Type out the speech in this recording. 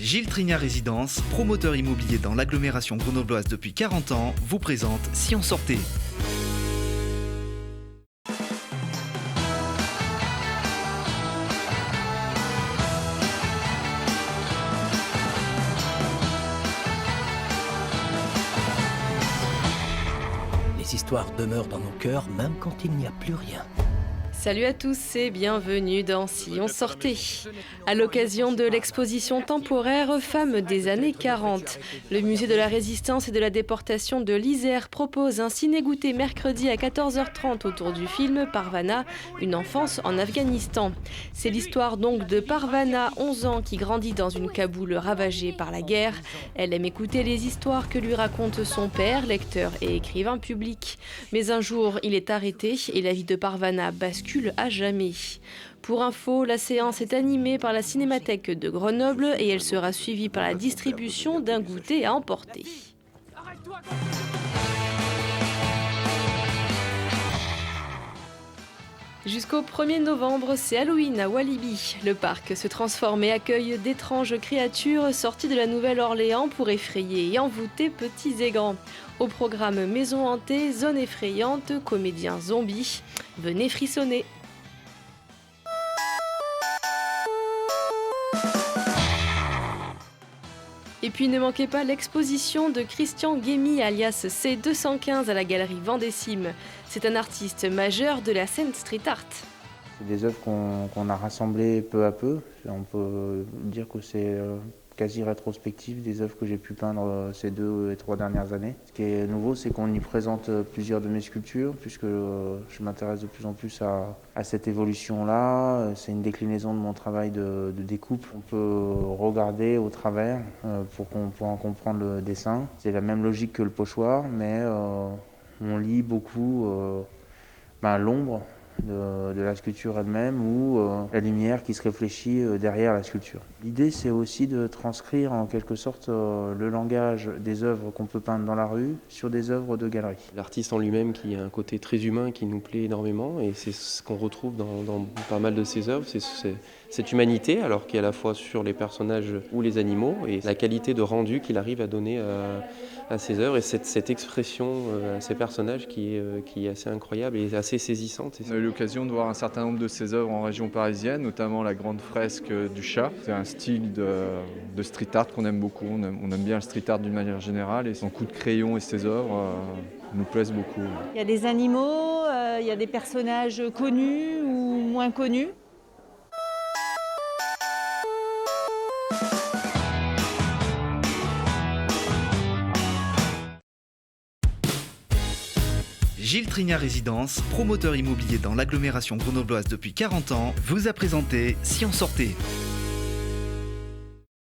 Gilles Trignat Résidence, promoteur immobilier dans l'agglomération grenobloise depuis 40 ans, vous présente Si on sortait. Les histoires demeurent dans nos cœurs même quand il n'y a plus rien. Salut à tous et bienvenue dans Si on sortait. À l'occasion de l'exposition temporaire Femmes des années 40, le musée de la Résistance et de la déportation de l'Isère propose un ciné-goûter mercredi à 14h30 autour du film Parvana, une enfance en Afghanistan. C'est l'histoire donc de Parvana, 11 ans, qui grandit dans une Kaboul ravagée par la guerre. Elle aime écouter les histoires que lui raconte son père, lecteur et écrivain public. Mais un jour, il est arrêté et la vie de Parvana bascule à jamais. Pour info, la séance est animée par la Cinémathèque de Grenoble et elle sera suivie par la distribution d'un goûter à emporter. Jusqu'au 1er novembre, c'est Halloween à Walibi. Le parc se transforme et accueille d'étranges créatures sorties de la Nouvelle-Orléans pour effrayer et envoûter petits et grands. Au programme Maison hantée, zone effrayante, comédiens zombies. Venez frissonner. Et puis ne manquez pas l'exposition de Christian Guémy alias C215 à la galerie Vendécime. C'est un artiste majeur de la scène street art. C'est des œuvres qu'on a rassemblées peu à peu. On peut dire que c'est quasi rétrospectif des œuvres que j'ai pu peindre ces 2 et 3 dernières années. Ce qui est nouveau, c'est qu'on y présente plusieurs de mes sculptures, puisque je m'intéresse de plus en plus à cette évolution-là. C'est une déclinaison de mon travail de découpe. On peut regarder au travers pour en comprendre le dessin. C'est la même logique que le pochoir, mais on lit beaucoup l'ombre de la sculpture elle-même ou la lumière qui se réfléchit derrière la sculpture. L'idée, c'est aussi de transcrire en quelque sorte le langage des œuvres qu'on peut peindre dans la rue sur des œuvres de galerie. L'artiste en lui-même qui a un côté très humain qui nous plaît énormément et c'est ce qu'on retrouve dans pas mal de ses œuvres, c'est cette humanité alors qui est à la fois sur les personnages ou les animaux et la qualité de rendu qu'il arrive à donner à ses œuvres et cette expression à ces personnages qui est assez incroyable et assez saisissante. On a eu l'occasion de voir un certain nombre de ses œuvres en région parisienne, notamment la grande fresque du chat. C'est un style de street art qu'on aime beaucoup. On aime bien le street art d'une manière générale et son coup de crayon et ses œuvres nous plaisent beaucoup. Il y a des animaux, il y a des personnages connus ou moins connus. Gilles Trignat Résidence, promoteur immobilier dans l'agglomération grenobloise depuis 40 ans, vous a présenté Si on sortait.